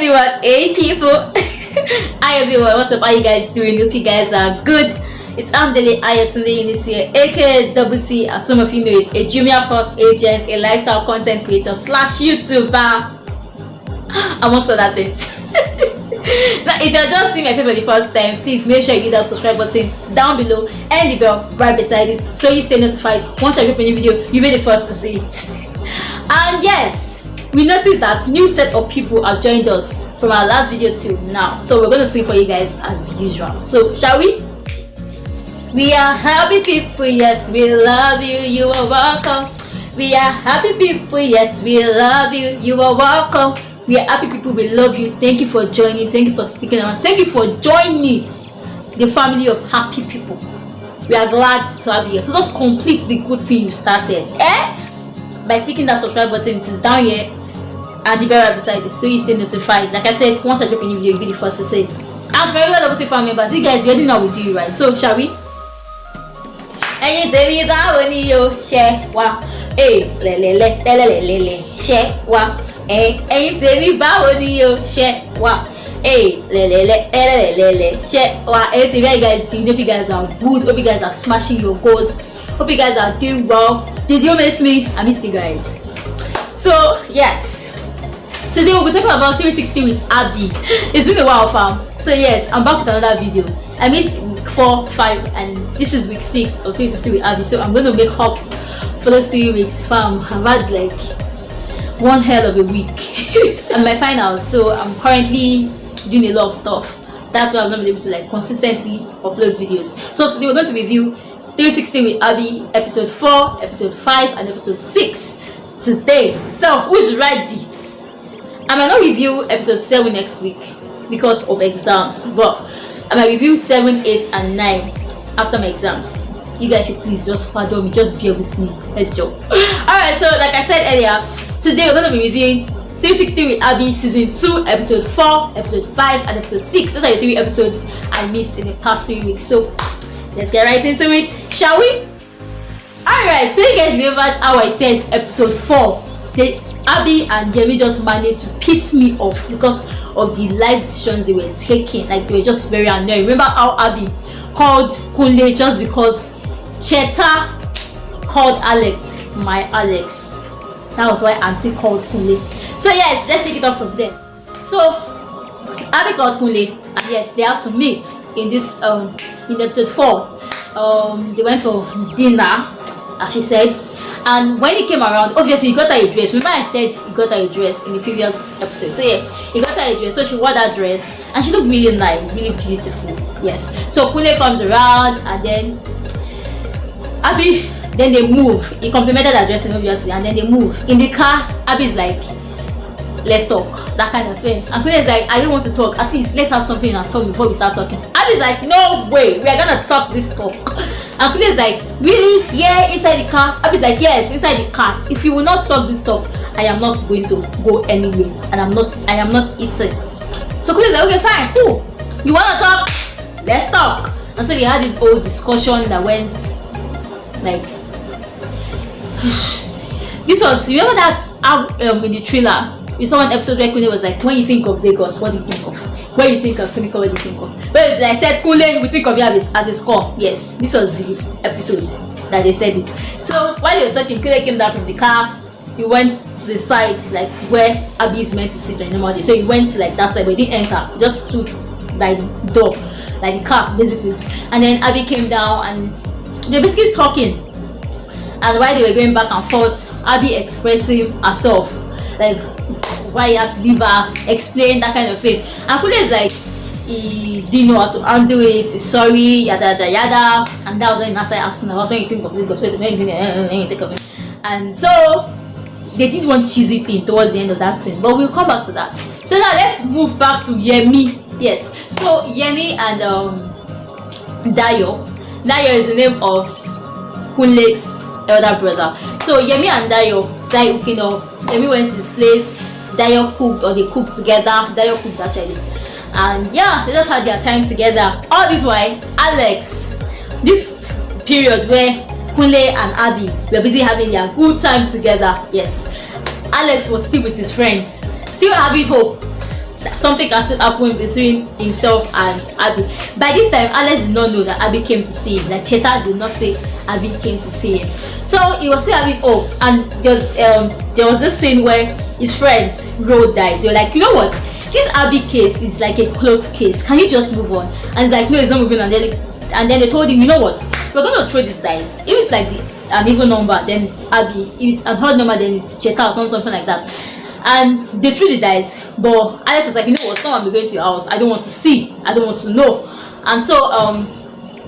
everyone. Hey people. Hi everyone, what's up? How you guys doing? Hope you guys are good. It's Hamdele Ayotunde Eunice here, aka Double C, as some of you know it, a junior force agent, a lifestyle content creator / YouTuber, amongst other things. Now, if you're just seeing my face for the first time, please make sure you hit that subscribe button down below and the bell right beside it so you stay notified once I drop a new video. You'll be the first to see it. And yes, we noticed that new set of people have joined us from our last video till now, so we're going to sing for you guys as usual. So shall we? We are happy people, yes, we love you, you are welcome. We are happy people, yes, we love you, you are welcome. We are happy people, we love you. Thank you for joining, thank you for sticking around, thank you for joining the family of happy people. We are glad to have you here. So just complete the good thing you started, by clicking that subscribe button. It is down here and the bell right beside it, so you stay notified. Like I said, once I drop a new video, you'll be the first to see it. And for regular Double C family members, you guys already know how we do it, right? So shall we? And you tell me that when you share wa, le share wa, and you tell me that when you share wa, le share wa. It's very guys. Hope you guys are good. Hope you guys are smashing your goals. Hope you guys are doing well. Did you miss me? I missed you guys. So yes, today we'll be talking about 360 with Abby. It's been a while, fam. So yes, I'm back with another video. I missed week 4, 5, and this is week 6 of 360 with Abby. So I'm going to make up for those 3 weeks, fam. I've had like one hell of a week and my finals. So I'm currently doing a lot of stuff. That's why I've not been able to like consistently upload videos. So today we're going to review 360 with Abby, episode 4, episode 5, and episode 6 today. So who's ready? I might not review episode 7 next week because of exams, but I might review 7, 8, and 9 after my exams. You guys should please just pardon me, just bear with me. Let's go. Alright, so like I said earlier, today we're going to be reviewing 360 with Abby season 2, episode 4, episode 5, and episode 6. Those are the 3 episodes I missed in the past 3 weeks. So let's get right into it, shall we? Alright, so you guys remember how I said episode 4, Abby and Yemi just managed to piss me off because of the life decisions they were taking. Like, they were just very annoying. Remember how Abby called Kunle just because Cheta called Alex my Alex? That was why Auntie called Kunle. So yes, let's take it off from there. So Abby called Kunle, and yes, they had to meet in this in episode 4. They went for dinner, as she said. And when he came around, obviously he got her a dress. Remember I said he got her a dress in the previous episode. So yeah, he got her a dress. So she wore that dress and she looked really nice, really beautiful. Yes. So Kunle comes around and then Abby, then they move. He complimented her dressing obviously, and then they move. In the car, Abby's like, let's talk, that kind of thing. And Kunle is like, I don't want to talk. At least let's have something in our tongue before we start talking. Abby's like, no way, we are gonna talk this talk. And Kunle is like, really? Yeah, inside the car? Abby's like, yes, inside the car. If you will not talk this talk, I am not going to go anywhere, and I am not eating. So Kunle is like, okay, fine, cool. You wanna talk? Let's talk. And so they had this old discussion that went like this was, remember that in the trailer we saw an episode where Kunle was like, when you think of Lagos, what do you think of? When you think of Kunle, what do you think of? Well, I said Kunle, we think of you as a score. Yes, this was the episode that they said it. So while they were talking, Kunle came down from the car. He went to the side, like where Abby is meant to sit on normal day. So he went to like that side, but he didn't enter, just stood by the door, like the car basically. And then Abby came down and they were basically talking. And while they were going back and forth, Abby expressing herself, like why he had to leave her, explain that kind of thing. And Kunle is like, he didn't know how to handle it, he's sorry, yada yada yada. And that was when I started asking her, when you think of Lagos, when you think of it. And so they did one cheesy thing towards the end of that scene, but we'll come back to that. So now let's move back to Yemi. Yes, so Yemi and Dayo is the name of Kunle's elder brother. So Yemi and Dayo started hooking up. Yemi went to this place, Dayo cooked, or they cooked together. Dayo cooked actually, and yeah, they just had their time together. All this while, Alex, this period where Kunle and Abby were busy having their good time together, yes, Alex was still with his friends, still having hope that something can still happen between himself and Abby. By this time, Alex did not know that Abby came to see him. Like Cheta did not say Abby came to see him. So he was still having hope. And there was this scene where his friends rolled dice. They were like, you know what? This Abby case is like a closed case. Can you just move on? And he's like, no, it's not moving. And then they told him, you know what? We're going to throw these dice. If it's like an even number, then it's Abby. If it's an odd number, then it's Cheta or something like that. And they threw the dice, but Alex was like, you know what, someone will be going to your house. I don't want to see, I don't want to know. And so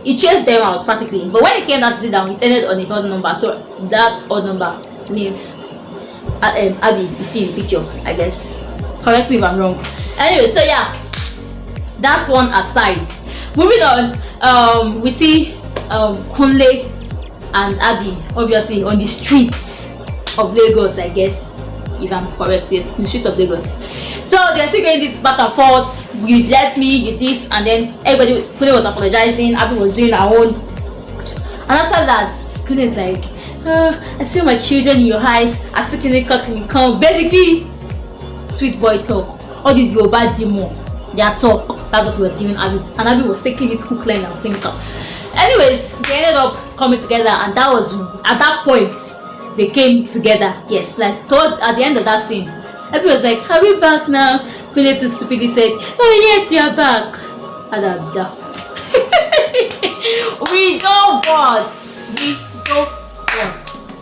he chased them out practically. But when it came down to sit down, it ended on a odd number. So that odd number means Abby is still in the picture, I guess. Correct me if I'm wrong. Anyway, so yeah, that one aside. Moving on, we see Kunle and Abby obviously on the streets of Lagos, I guess. If I'm correct, yes, in the street of Lagos. So they're still going this back and forth. You let me, you this, and then everybody, Kunle was apologizing, Abby was doing her own. And after that, Kunle is like, I see my children in your eyes, I see can come. Basically, sweet boy talk. All these Yoruba demon, their talk. That's what he was giving Abby. And Abby was taking it hook, line, and sinker. Anyways, they ended up coming together, and that was at that point they came together. Yes, like towards at the end of that scene, Abby was like, are we back now? Kunle too stupidly said, oh yes, we are back.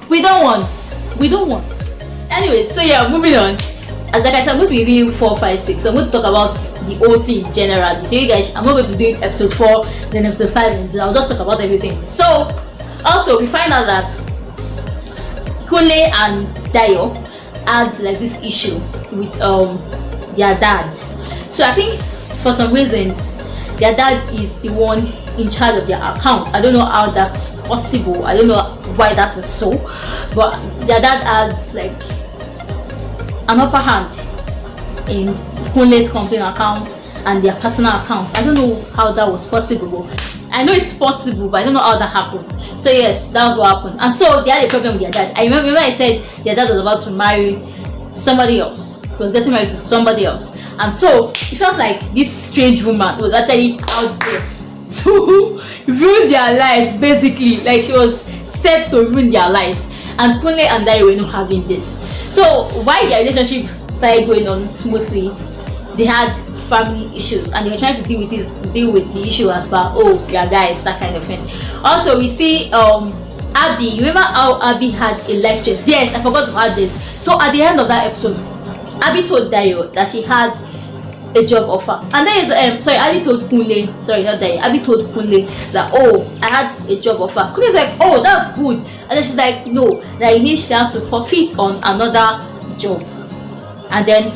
We don't want. Anyways, so yeah, moving on. As like I said, I'm going to be reviewing 4, 5, 6. So I'm going to talk about the whole thing generally. So you guys, I'm not going to do episode 4, then episode 5, and so I'll just talk about everything. So also we find out that Kunle and Dayo had like this issue with their dad. So I think for some reasons their dad is the one in charge of their account. I don't know how that's possible. I don't know why that is so, but their dad has like an upper hand in Kunle's company account and their personal accounts. I don't know how that was possible. I know it's possible, but I don't know how that happened. So yes, that was what happened. And so they had a problem with their dad. I remember I said their dad was about to marry somebody else. He was getting married to somebody else. And so it felt like this strange woman was actually out there to ruin their lives, basically. Like she was set to ruin their lives. And Kunle and Dayo were not having this. So while their relationship started going on smoothly, they had family issues and they were trying to deal with the issue as far, oh yeah guys, that kind of thing. Also we see Abby. Remember how Abby had a life choice? Yes, I forgot to add this. So at the end of that episode, Abby told Dayo that she had a job offer, and there is Abby told Kunle, sorry not Dayo, Abby told Kunle that, oh, I had a job offer. Kunle's like, oh, that's good. And then she's like, no, that it means she has to forfeit on another job. And then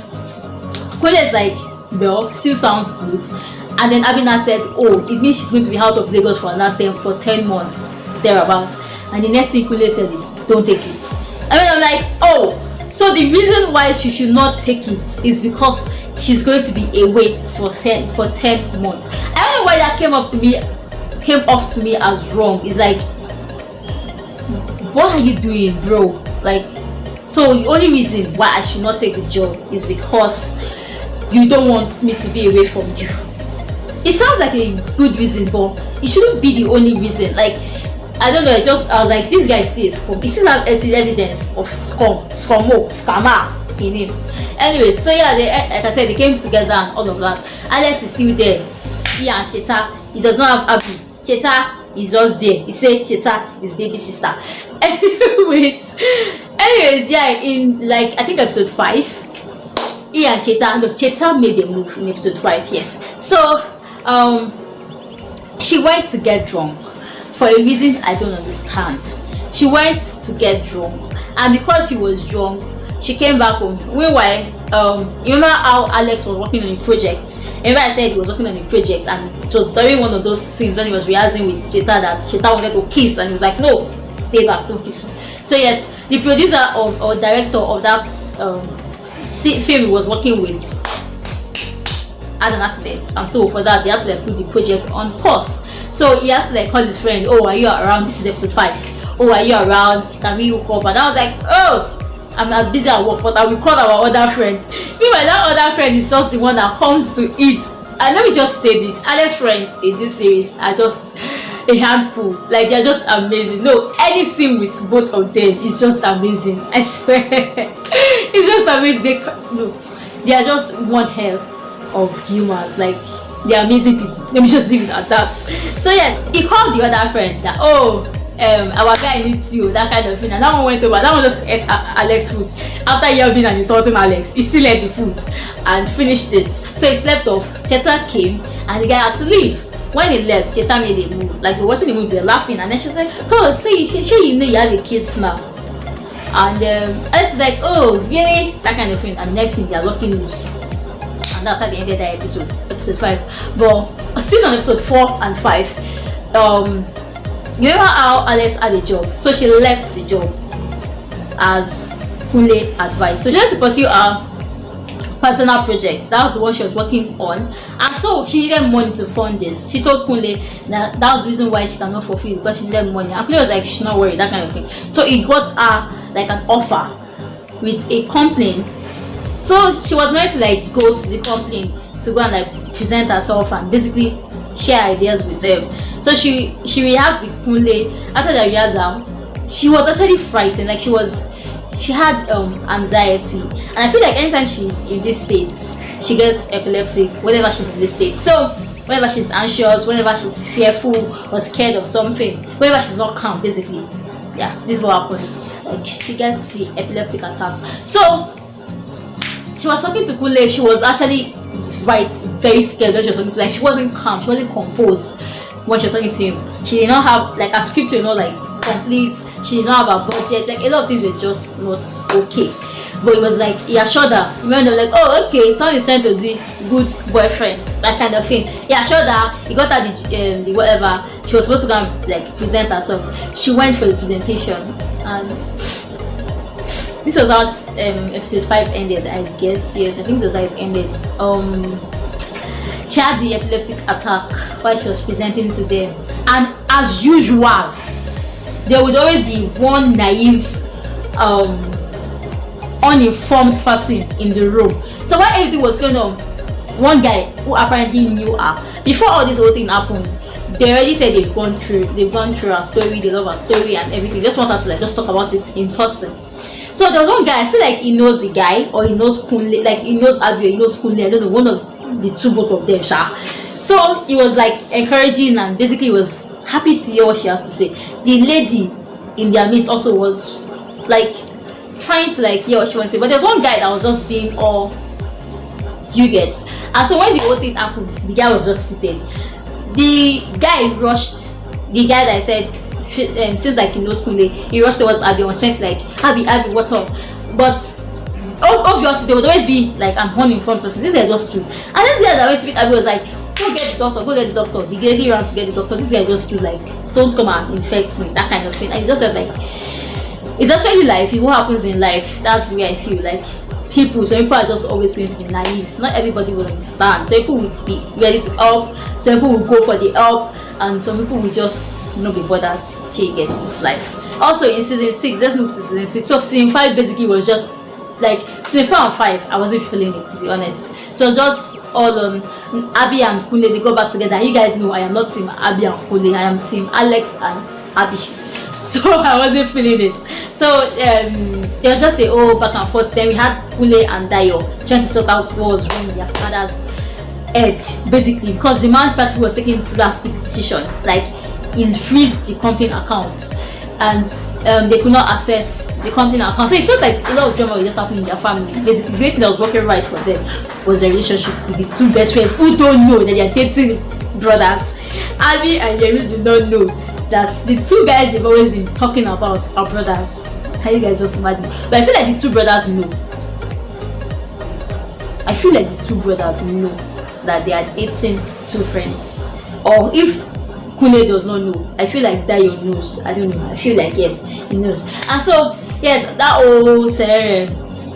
Kunle is like, well, still sounds good. And then Abby now said, oh, it means she's going to be out of Lagos for another 10 months thereabouts. And the next thing Kunle said is, don't take it. And then I'm like, oh, so the reason why she should not take it is because she's going to be away for 10 months. I don't know why that came off to me as wrong. It's like, what are you doing, bro? Like, so the only reason why I should not take the job is because you don't want me to be away from you. It sounds like a good reason, but it shouldn't be the only reason. Like, I don't know, I was like, this guy says he still have evidence of scammer in him. Anyway, so yeah, like I said, they came together and all of that. Alex is still there. He and Cheta, he does not have Abby. Cheta is just there. He said Cheta is baby sister. Anyways, yeah, in like I think episode 5, he and Cheta made a move in episode 5. Yes. So she went to get drunk for a reason I don't understand. She went to get drunk, and because she was drunk, she came back home. Meanwhile, you remember how Alex was working on a project? Remember I said he was working on a project, and it was during one of those scenes when he was rehearsing with Cheta that Cheta wanted to kiss, and he was like, no, stay back, don't kiss me. So yes, the producer or director of that film he was working with had an accident, and so for that they had to like put the project on pause. So he had to like call his friend, oh, are you around? This is episode 5. Oh, are you around? Can we hook up? And I was like, oh, I'm busy at work, but I will call our other friend. Meanwhile, that other friend is just the one that comes to eat. And let me just say this, Alex friends in this series are just a handful. Like, they're just amazing. No, any scene with both of them is just amazing. I swear. It's just amazing. They are just one hell of humans. Like, they're amazing people. Let me just leave it at that. So yes, he called the other friend that, our guy needs you, that kind of thing. And that one went over. That one just ate Alex's food. After yelling and insulting Alex, he still ate the food and finished it. So he slept off. Cheta came and the guy had to leave. When he left, Cheta made a move. Like, we were watching the movie, they were laughing, and then she was like, oh, so you know you have a kid smile. And Alex is like, oh, really? That kind of thing. And the next thing, they are locking lips. And that's how they ended that episode 5. But still on episode 4 and 5, you remember how Alex had a job? So she left the job as Kunle advised. So she had to pursue her personal projects. That was the one she was working on, and so she needed money to fund this. She told Kunle that was the reason why she cannot fulfill, because she needed money. And Kunle was like, she's not worried, that kind of thing. So he got her like an offer with a company. So she was meant to like go to the company to go and like present herself and basically share ideas with them. So she rehearsed with Kunle. After the rehearsal, she was actually frightened. Like, she had anxiety, and I feel like anytime she's in this state, she gets epileptic whenever she's in this state. So whenever she's anxious, whenever she's fearful or scared of something, whenever she's not calm, basically, yeah, this is what happens. Like, she gets the epileptic attack. So she was talking to Kunle. She was actually very scared when she was talking to, like, she wasn't calm, she wasn't composed when she was talking to him. She did not have like a script, like complete. She did not have a budget. Like, a lot of things were just not okay. But it was like, he assured her. When they were like, oh, okay, someone is trying to be good boyfriend, that kind of thing. He assured her. He got her the whatever. She was supposed to go and like present herself. She went for the presentation, and this was how episode 5 ended, I guess. Yes, I think this was how it ended. She had the epileptic attack while she was presenting to them, and as usual, there would always be one naive, uninformed person in the room. So while everything was going on, one guy who apparently knew her before all this whole thing happened, they already said they've gone through her story, they love her story and everything. Just want her to like just talk about it in person. So there was one guy, I feel like he knows the guy, or he knows Kunle, like he knows Abi, he knows Kunle, I don't know, one of the two, both of them, sha. So he was like encouraging and basically was happy to hear what she has to say. The lady in their midst also was like trying to like hear what she wants to say, but there's one guy that was just being all, do you get? And so when the whole thing happened, the guy was just seated. The guy rushed, the guy that I said seems like he knows Kunle, he rushed towards Abi and was trying to like, Abi, what's up? But obviously there would always be like an uninformed person. This guy just stood, and this guy that always speak Abi was like, go get the doctor. The lady ran to get the doctor. This guy just stood like, don't come and infect me, that kind of thing. And he just said like, it's actually life. What happens in life, that's where I feel like some people are just always going to be naive. Not everybody will understand. Some people will be ready to help, some people will go for the help, and some people will just not be bothered till he gets his life. Also in season 6, let's move to season 6. So season 5 basically was just like season 4 and 5, I wasn't feeling it, to be honest. So it was just all on Abi and Kunle. They go back together. You guys know I am not team Abi and Kunle, I am team Alex and Abi. So I wasn't feeling it. So there was just a whole back and forth. Then we had Kunle and Dayo trying to sort out what was wrong with their father's head, basically, because the man party was taking drastic decision, like he freezed the company account, and they could not access the company account. So it felt like a lot of drama was just happening in their family. Basically, the only thing that was working right for them was the relationship with the two best friends who don't know that they are dating brothers. Abi and Yemi did not know that the two guys they've always been talking about are brothers. Can you guys just imagine? But I feel like the two brothers know. I feel like the two brothers know that they are dating two friends. Or if Kunle does not know, I feel like Dayo knows. I don't know. I feel like yes, he knows. And so yes, that whole scenario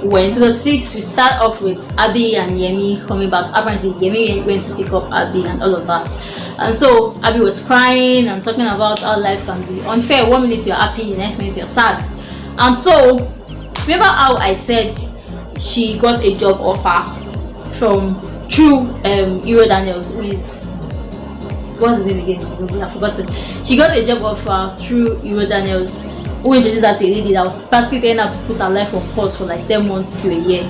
went. Episode 6, we start off with Abi and Yemi coming back. Apparently Yemi went to pick up Abi and all of that. And so Abi was crying and talking about how life can be unfair. 1 minute you're happy, the next minute you're sad. And so Remember how I said she got a job offer from through Euro Daniels, who is, what's his name again? I've forgotten. She got a job offer through Euro Daniels, who introduced her to a lady that was basically telling her to put her life on pause for like 10 months to a year.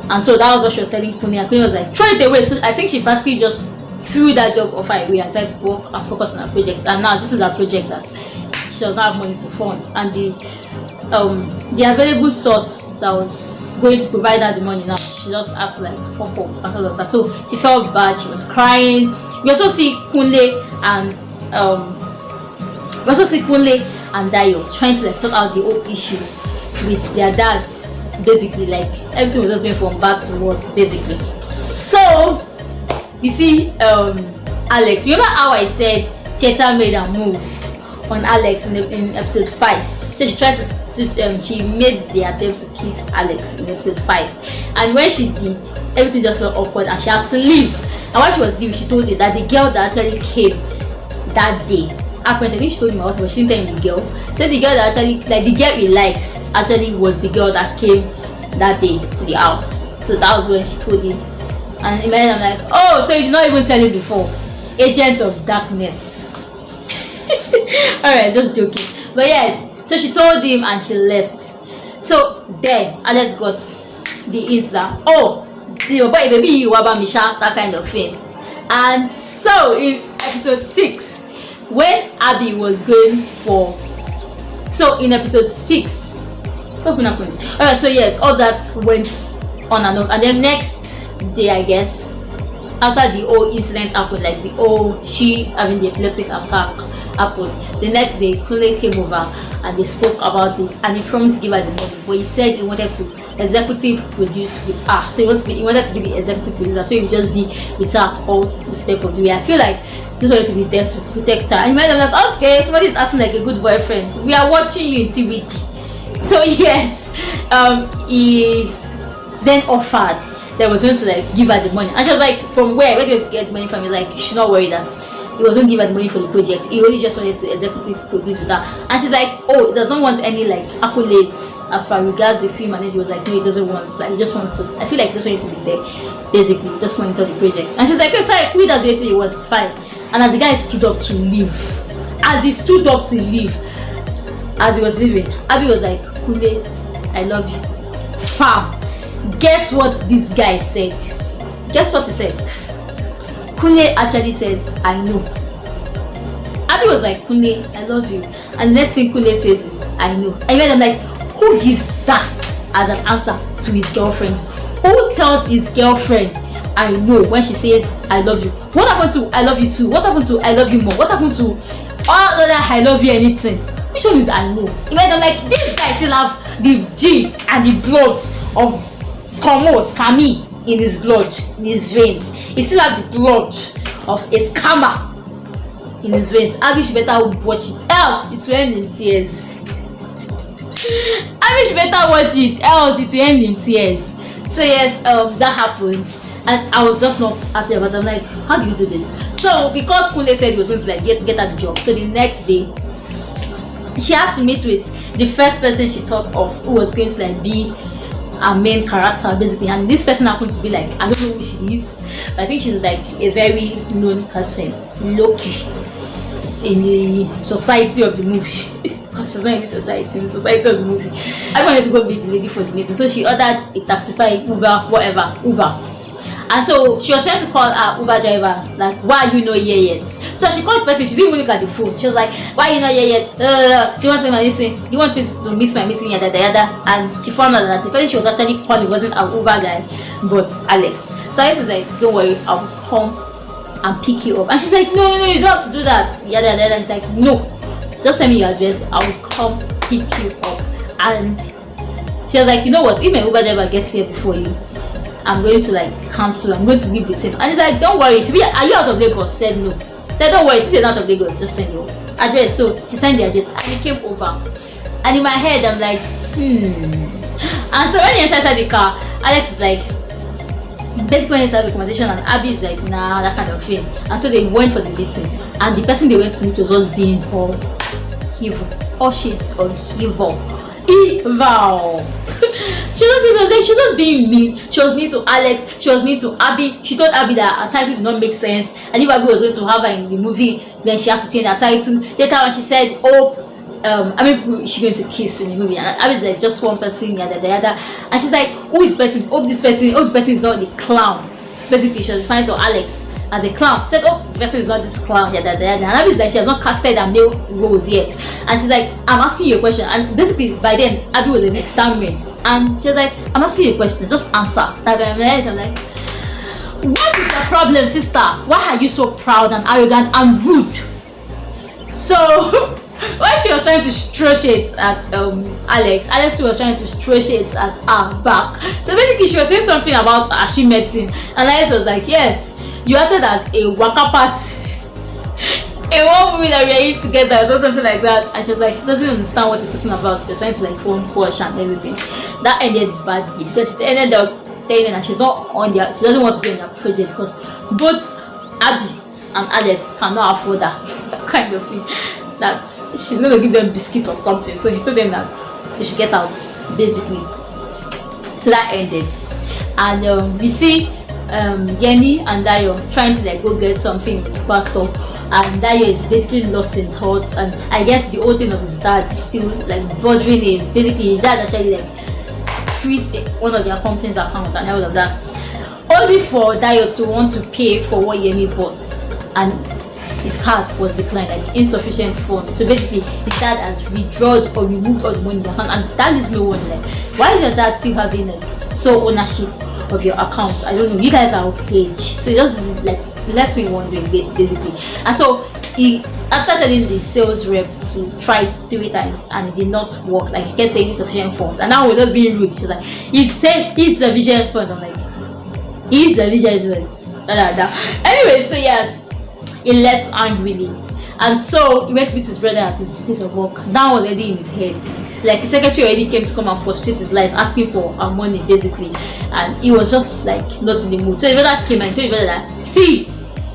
And so that was what she was telling Kune, and Kune was like, throw it away. So I think she basically just threw that job offer away and decided to work and focus on her project. And now this is a project that she does not have money to fund, and the available source that was going to provide her the money, now she just acts like fuck up and all of that. So she felt bad, she was crying. We also see Kunle and Dayo trying to like sort out the whole issue with their dad. Basically, like everything was just going from bad to worse basically. So you see Alex, remember how I said Cheta made a move on Alex in episode 5? So she tried to she made the attempt to kiss Alex in episode 5, and when she did, everything just felt awkward and she had to leave. And while she was leaving, she told him that the girl that actually came that day, apparently I think she told him about it, but she didn't tell him the girl. So the girl that actually, like the girl he likes, actually was the girl that came that day to the house. So that was when she told him. And in my head I'm like, oh, so you did not even tell him before. Agents of darkness. Alright, just joking. But yes, so she told him and she left. So then Alex got the hint that, oh, your boy baby you waba Misha, that kind of thing. And so in episode 6, when Abby was going for, so in episode 6, what happened? Alright, so yes, all that went on and on, and then next day, I guess, after the whole incident happened, like the whole she having the epileptic attack happened, the next day Kunle came over and they spoke about it, and he promised to give her the money, but he said he wanted to executive produce with her. So he wanted to be the executive producer, so he would just be with her all this type of way. I feel like he wanted to be there to protect her, and he might have like, okay, somebody is acting like a good boyfriend, we are watching you in TVT. So yes, he then offered that was going to like give her the money, and she was like, from where do you get money from? He's like, you should not worry that he was going to give her the money for the project, he only just wanted to executive produce with her. And she's like, oh, he doesn't want any like accolades as far regards the film, and then he was like, no, he doesn't want, like he just wants to, I feel like he just wanted to be there basically, just monitor the project. And she's like, okay fine, who does anything he wants, fine. And as the guy stood up to leave, as he was leaving, Abby was like, Kule, I love you. Fam, guess what this guy said? Guess what he said? Kule actually said, I know. Abby was like, Kule, I love you. And the next thing Kule says is, I know. And then I'm like, who gives that as an answer to his girlfriend? Who tells his girlfriend, I know, when she says, I love you? What happened to I love you too? What happened to I love you more? What happened to all other I love you anything? Which one is I know? I'm like, this guy still have the G and the blood of Skami in his blood, in his veins. He still have the blood of a scammer in his veins. Abby should better watch it, else it will end in tears. Abby should better watch it, else it will end in tears. So yes, that happened, and I was just not happy about it. I'm like, how do you do this? So because Kule said he was going to like get her the job, so the next day she had to meet with the first person she thought of who was going to like be a main character basically, and this person happened to be like, I don't know who she is, but I think she's like a very known person, Loki, in the society of the movie. Because she's not in the society, of the movie. I wanted to go meet the lady for the meeting, so she ordered a Taxify, Uber, whatever, Uber. And so she was trying to call her Uber driver, like, why are you not here yet? So she called the person, she didn't even look at the phone. She was like, why are you not here yet? Do you want to make my meeting? Do you want me to miss my meeting? Yada yada. And she found out that the person she was actually calling wasn't an Uber guy, but Alex. So Alex was like, don't worry, I will come and pick you up. And she's like, no, you don't have to do that. Yada yada. And it's like, no, just send me your address, I will come pick you up. And she was like, you know what, if my Uber driver gets here before you, I'm going to like cancel, I'm going to leave with him. And he's like, don't worry, are you out of Lagos? Said no. Said, don't worry, since you're out of Lagos, just send your address. So she sent the address and he came over. And in my head I'm like, And so when he enters the car, Alex is like, basically when he started the conversation, and Abby is like, nah, that kind of thing. And so they went for the meeting, and the person they went to meet was just being all evil, all shit of evil. evil. She was just being mean. She was mean to Alex. She was mean to Abby. She told Abby that her title did not make sense. And if Abby was going to have her in the movie, then she has to change her title. Later when she said, "Oh, she's going to kiss in the movie," and Abby's like, "Just one person, yada yada." And she's like, "Who is person? Hope this person. Hope the person is not the clown." Basically, she was referring to Alex as a clown. She said, "Oh, the person is not this clown, yada yada." And Abby's like, she has not casted her male roles yet. And she's like, "I'm asking you a question." And basically, by then, Abby was a bit stammering. And she was like, "I'm asking you a question, just answer." Like, I'm like, what is the problem, sister? Why are you so proud and arrogant and rude? So, when she was trying to throw shade at Alex was trying to throw shade at her back. So basically, she was saying something about she met him. And Alex was like, "Yes, you acted as a waka pass in one movie that we are in together," or something like that. And she was like, she doesn't understand what he's talking about. She was trying to like phone push and everything. That ended badly because she ended up telling that she's not on their, she doesn't want to be in their project because both Abby and Alex cannot afford that kind of thing. That she's going to give them biscuit or something. So he told them that they should get out, basically. So that ended. And we see Yemi and Dayo trying to like go get something in his pastor, and Dayo is basically lost in thought, and I guess the whole thing of his dad is still like bothering him. Basically his dad actually like freezed one of their company's accounts and all of that, only for Dayo to want to pay for what Yemi bought, and his card was declined, like insufficient funds. So basically his dad has withdrawn or removed all the money in the account, and that is no one like, why is your dad still having like sole ownership of your accounts? I don't know, you guys are of age, so just like left me wondering basically. And so he, after telling the sales rep to try 3 times and it did not work, like he kept saying insufficient funds, and now we're just being rude. She was like, he said insufficient funds. I'm like, insufficient funds. Anyway, so yes, he left angrily, and so he went to meet his brother at his place of work. That was already in his head, like the secretary already came to come and frustrate his life, asking for her money basically, and he was just like not in the mood. So his brother came and told his brother that, "See,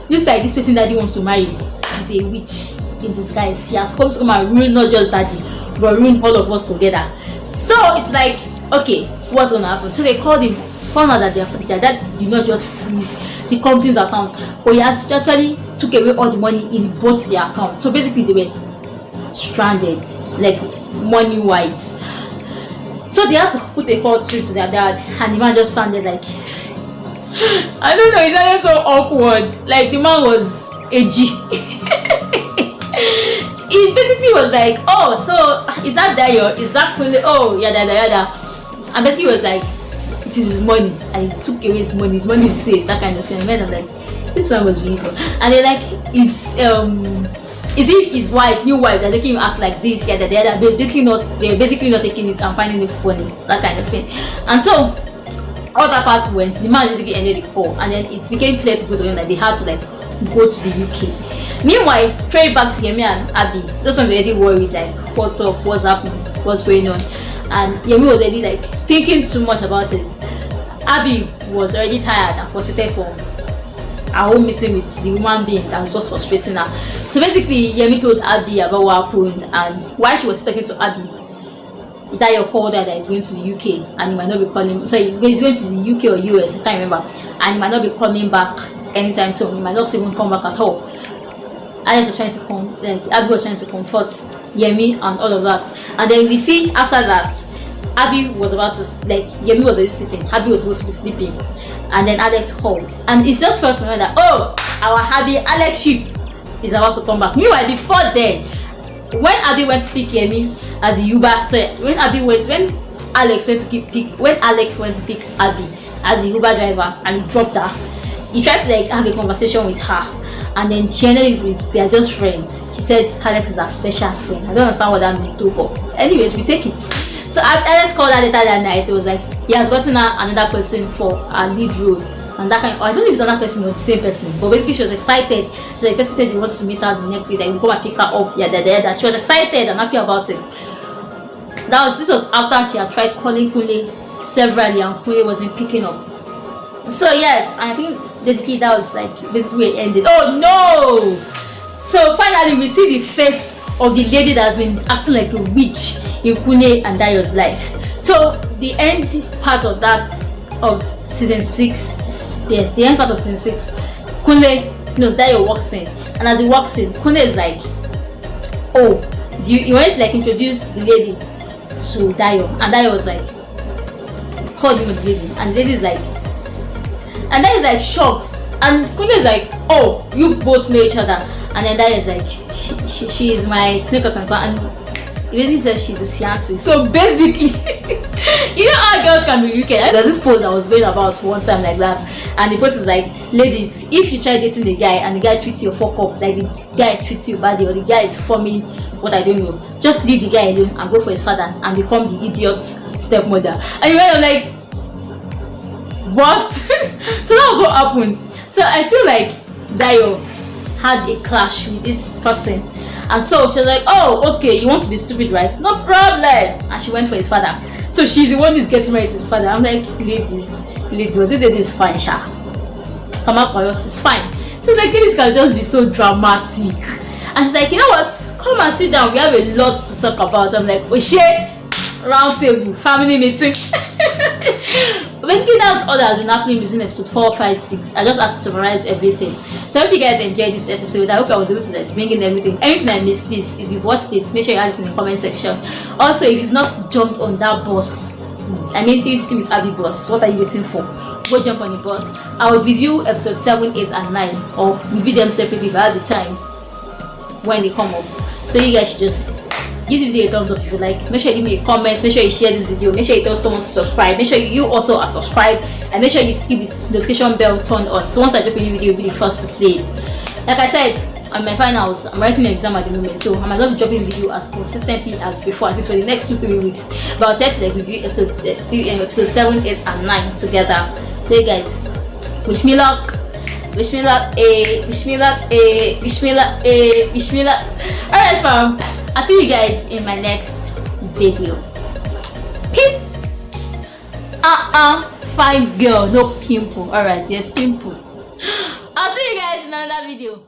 looks like this person daddy wants to marry is a witch in disguise. He has come to come and ruin not just daddy but ruin all of us together." So it's like, okay, what's gonna happen? So they called him, found out that their dad did not just freeze the company's account, but he actually took away all the money in both their accounts. So basically they were stranded, like money wise. So they had to put a call through to their dad, and the man just sounded like, I don't know, it sounded so awkward. Like the man was a G. He basically was like, "Oh, so is that Dayo? Is that Kunle? Oh, yada yada." And basically was like, it is his money, and he took away his money. His money is safe, that kind of thing. And I'm like, this one was really cool. And they're like, is it his wife, new wife, that making him act like this, yada yada? They're basically not taking it and finding it funny, that kind of thing. And so all that part went, the man basically ended the call, and then it became clear to both of them that they had to like go to the UK. Meanwhile, straight back to Yemi and Abby, those ones were already worried, like, what's up, what's happening, what's going on. And Yemi was already like thinking too much about it. Abby was already tired and frustrated from her whole meeting with the woman being that was just frustrating her. So basically Yemi told Abby about what happened, and while she was talking to Abby, Dayo called her that he's going to the UK and he might not be calling, so he's going to the UK or US, I can't remember, and he might not be coming back anytime soon. He might not even come back at all. Alex was trying to Abby was trying to comfort Yemi and all of that. And then we see after that, Abby was about to, like, Yemi was already sleeping, Abby was supposed to be sleeping, and then Alex called, and it just felt to me that, oh, our Abby Alex ship is about to come back. Meanwhile, before then, when Abby went to pick Yemi as a Uber, so when Alex went to pick Abby as the Uber driver and he dropped her, he tried to like have a conversation with her, and then she ended with, they are just friends. She said Alex is her special friend. I don't understand what that means too, but anyways, we take it. So Alex called her later that night. It was like he has gotten her another person for a lead role, and that kind of, I don't know if it's another person or the same person, but basically she was excited. So the person said he wants to meet her the next day, that he will come and pick her up. That she was excited and happy about it. This was after she had tried calling Kunle severally and Kunle wasn't picking up. So yes, I think basically that was like basically where it ended. Oh no! So finally we see the face of the lady that has been acting like a witch in Kunle and Dayo's life. So the end part of that of season 6, yes, the end part of season 6, Dayo walks in, and as he walks in, Kunle is like, oh, you want to like introduce the lady to Dayo, and Dayo was like, call him the lady, and the lady is like, and Dayo is like shocked, and Kunle is like, oh, you both know each other, and then Dayo is like, she is my clinical confirm, and the lady says she's his fiancée. So basically, you know how girls can be wicked. There's this post I was going about one time like that, and the post is like, ladies, if you try dating the guy and the guy treats you fuck up, like the guy treats you badly, or the guy is forming what I don't know, just leave the guy alone and go for his father and become the idiot stepmother. And I'm like, what? So that was what happened. So I feel like Dayo had a clash with this person, and so she was like, oh, okay, you want to be stupid, right? No problem. And she went for his father. So she's the one who's getting married to his father. I'm like, ladies, this lady is fine, sha. She's fine. So like, ladies can just be so dramatic. And she's like, you know what? Come and sit down. We have a lot to talk about. I'm like, oh shit, round table, family meeting. Basically, that's all that has been happening between episode 4, 5, 6. I just had to summarize everything. So I hope you guys enjoyed this episode. I hope I was able to like bring in everything. Anything I missed, please, if you've watched it, make sure you add it in the comment section. Also, if you've not jumped on that bus, I mean 360 with Abby bus, what are you waiting for? Go jump on the bus. I will review episode 7, 8, and 9, or review them separately by the time when they come up. So you guys should just give the video a thumbs up if you like. Make sure you leave me a comment. Make sure you share this video. Make sure you tell someone to subscribe. Make sure you also are subscribed, and make sure you keep the notification bell turned on. So once I drop a new video, you'll be the first to see it. Like I said, on my finals, I'm writing an exam at the moment, so I might not be dropping video as consistently as before, at least for the next 2-3 weeks. But I'll try to like review episode 7, 8, and 9 together. So you guys, wish me luck. Wish me luck, wish me luck, wish me luck, wish me luck. Alright fam, I'll see you guys in my next video. Peace. Fine girl, no pimple. Alright, there's pimple. I'll see you guys in another video.